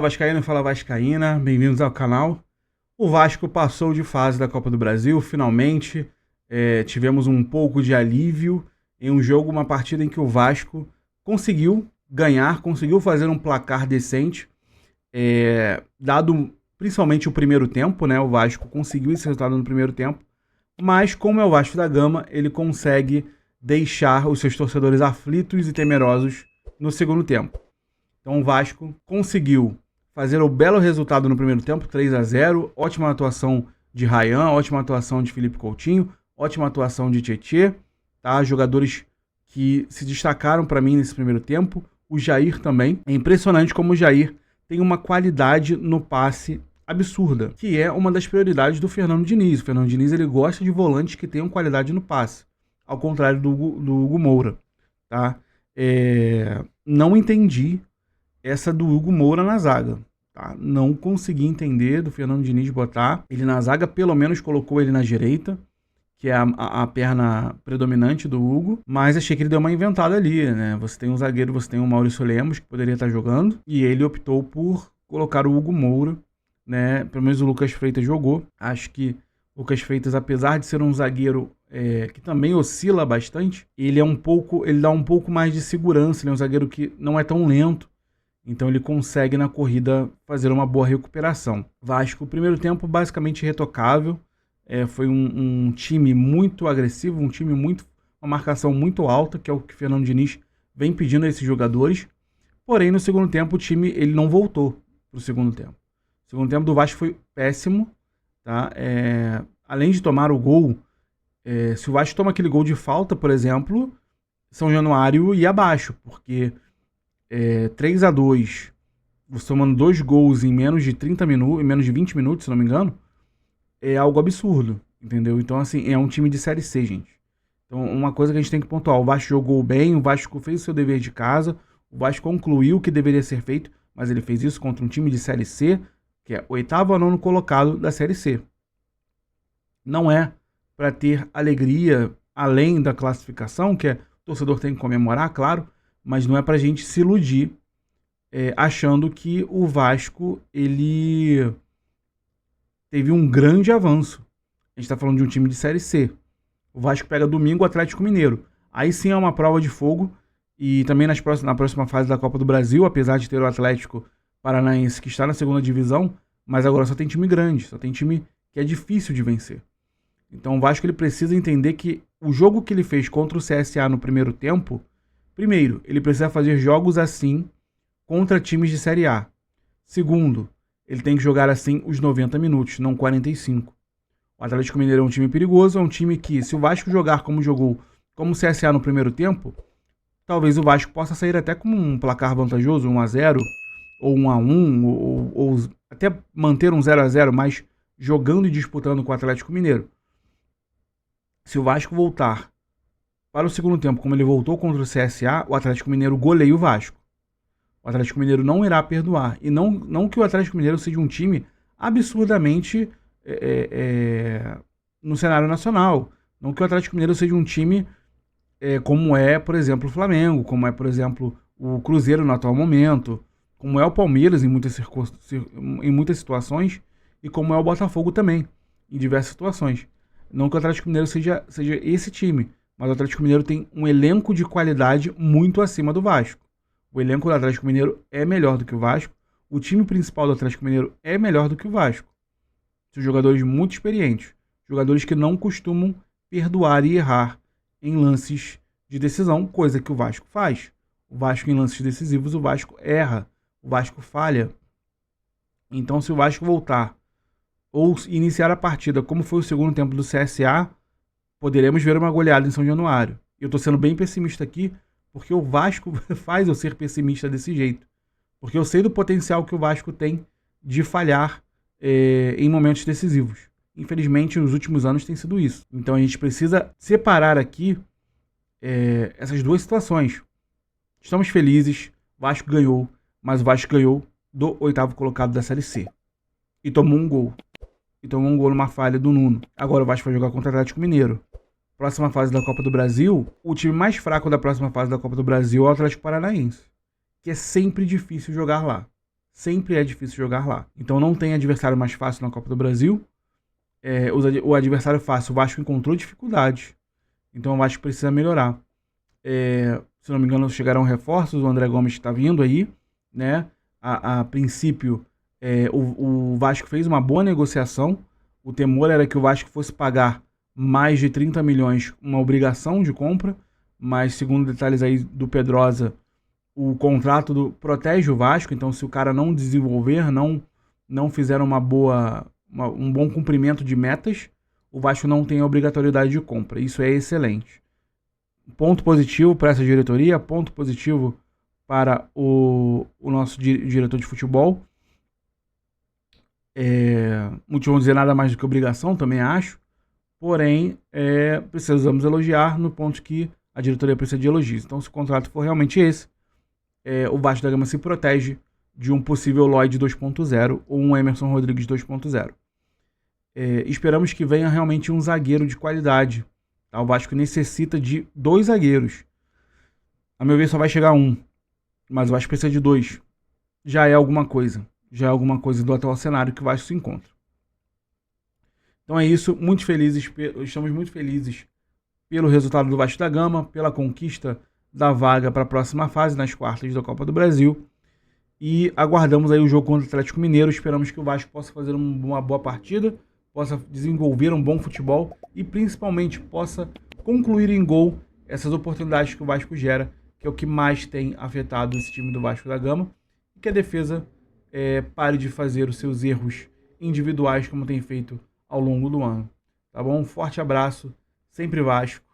Fala Vascaíno, fala Vascaína, bem-vindos ao canal. O Vasco passou de fase da Copa do Brasil, finalmente. Tivemos um pouco de alívio em um jogo, uma partida em que o Vasco conseguiu ganhar, conseguiu fazer um placar decente, dado principalmente o primeiro tempo, né? O Vasco conseguiu esse resultado no primeiro tempo, mas como é o Vasco da Gama, ele consegue deixar os seus torcedores aflitos e temerosos no segundo tempo. Então o Vasco conseguiu fazer o belo resultado no primeiro tempo, 3-0, ótima atuação de Ryan, ótima atuação de Felipe Coutinho, ótima atuação de Tietê, tá? Jogadores que se destacaram para mim nesse primeiro tempo, o Jair também. É impressionante como o Jair tem uma qualidade no passe absurda, que é uma das prioridades do Fernando Diniz. O Fernando Diniz ele gosta de volantes que tenham qualidade no passe, ao contrário do Hugo Moura, tá? Não entendi essa do Hugo Moura na zaga, tá? Não consegui entender do Fernando Diniz botar ele na zaga, pelo menos colocou ele na direita, que é a perna predominante do Hugo, mas achei que ele deu uma inventada ali, né? Você tem um zagueiro, você tem o Maurício Lemos, que poderia estar jogando, e ele optou por colocar o Hugo Moura, né? Pelo menos o Lucas Freitas jogou. Acho que o Lucas Freitas, apesar de ser um zagueiro que também oscila bastante, ele dá um pouco mais de segurança, ele é um zagueiro que não é tão lento, então ele consegue na corrida fazer uma boa recuperação. Vasco, primeiro tempo basicamente retocável, foi um time muito agressivo, uma marcação muito alta, que é o que o Fernando Diniz vem pedindo a esses jogadores. Porém, no segundo tempo o time ele não voltou para o segundo tempo. O segundo tempo do Vasco foi péssimo, tá? Além de tomar o gol, se o Vasco toma aquele gol de falta, por exemplo, São Januário ia abaixo, porque 3-2, você tomando 2 gols em menos de 30 minutos, em menos de 20 minutos, se não me engano, é algo absurdo, entendeu? Então, assim, é um time de Série C, gente. Então, uma coisa que a gente tem que pontuar, o Vasco jogou bem, o Vasco fez o seu dever de casa, o Vasco concluiu o que deveria ser feito, mas ele fez isso contra um time de Série C, que é o 8º ou 9º colocado da Série C. Não é para ter alegria além da classificação, que o torcedor tem que comemorar, claro, mas não é pra gente se iludir achando que o Vasco ele teve um grande avanço. A gente tá falando de um time de Série C. O Vasco pega domingo o Atlético Mineiro. Aí sim é uma prova de fogo. E também na próxima fase da Copa do Brasil, apesar de ter o Atlético Paranaense que está na segunda divisão, mas agora só tem time grande, só tem time que é difícil de vencer. Então o Vasco ele precisa entender que o jogo que ele fez contra o CSA no primeiro tempo, primeiro, ele precisa fazer jogos assim contra times de Série A. Segundo, ele tem que jogar assim os 90 minutos, não 45. O Atlético Mineiro é um time perigoso, é um time que, se o Vasco jogar como jogou, como o CSA no primeiro tempo, talvez o Vasco possa sair até com um placar vantajoso, 1-0, ou 1-1, ou até manter um 0-0, mas jogando e disputando com o Atlético Mineiro. Se o Vasco voltar para o segundo tempo, como ele voltou contra o CSA, o Atlético Mineiro goleia o Vasco. O Atlético Mineiro não irá perdoar. E não que o Atlético Mineiro seja um time absurdamente no cenário nacional. Não que o Atlético Mineiro seja um time como é, por exemplo, o Flamengo, como é, por exemplo, o Cruzeiro no atual momento, como é o Palmeiras em muitas situações, e como é o Botafogo também, em diversas situações. Não que o Atlético Mineiro seja esse time, mas o Atlético Mineiro tem um elenco de qualidade muito acima do Vasco. O elenco do Atlético Mineiro é melhor do que o Vasco. O time principal do Atlético Mineiro é melhor do que o Vasco. São jogadores muito experientes. Jogadores que não costumam perdoar e errar em lances de decisão, coisa que o Vasco faz. O Vasco em lances decisivos, o Vasco erra. O Vasco falha. Então, se o Vasco voltar ou iniciar a partida como foi o segundo tempo do CSA, poderemos ver uma goleada em São Januário. Eu estou sendo bem pessimista aqui, porque o Vasco faz eu ser pessimista desse jeito. Porque eu sei do potencial que o Vasco tem de falhar em momentos decisivos. Infelizmente, nos últimos anos tem sido isso. Então a gente precisa separar aqui essas duas situações. Estamos felizes, o Vasco ganhou, mas o Vasco ganhou do 8º colocado da Série C. E tomou um gol. E tomou um gol numa falha do Nuno. Agora o Vasco vai jogar contra o Atlético Mineiro. Próxima fase da Copa do Brasil, o time mais fraco da próxima fase da Copa do Brasil é o Atlético Paranaense, que é sempre difícil jogar lá. sempre é difícil jogar lá. Então não tem adversário mais fácil na Copa do Brasil. O adversário fácil, o Vasco encontrou dificuldades. Então o Vasco precisa melhorar. Se não me engano, chegaram reforços, o André Gomes está vindo aí, né? A princípio, o Vasco fez uma boa negociação. O temor era que o Vasco fosse pagar mais de 30 milhões, uma obrigação de compra, mas segundo detalhes aí do Pedrosa, o contrato protege o Vasco, então se o cara não desenvolver, não fizer um bom cumprimento de metas, o Vasco não tem a obrigatoriedade de compra. Isso é excelente. Ponto positivo para essa diretoria, ponto positivo para o nosso diretor de futebol. Não vou dizer nada mais do que obrigação, também acho. Porém, precisamos elogiar no ponto que a diretoria precisa de elogios. Então, se o contrato for realmente esse, o Vasco da Gama se protege de um possível Lloyd 2.0 ou um Emerson Rodrigues 2.0. Esperamos que venha realmente um zagueiro de qualidade. Tá? O Vasco necessita de 2 zagueiros. A meu ver, só vai chegar um. Mas o Vasco precisa de 2. Já é alguma coisa. Já é alguma coisa do atual cenário que o Vasco se encontra. Então é isso. Estamos muito felizes pelo resultado do Vasco da Gama, pela conquista da vaga para a próxima fase, nas quartas da Copa do Brasil. E aguardamos aí o jogo contra o Atlético Mineiro. Esperamos que o Vasco possa fazer uma boa partida, possa desenvolver um bom futebol e principalmente possa concluir em gol essas oportunidades que o Vasco gera, que é o que mais tem afetado esse time do Vasco da Gama, e que a defesa pare de fazer os seus erros individuais como tem feito ao longo do ano. Tá bom? Um forte abraço, sempre Vasco.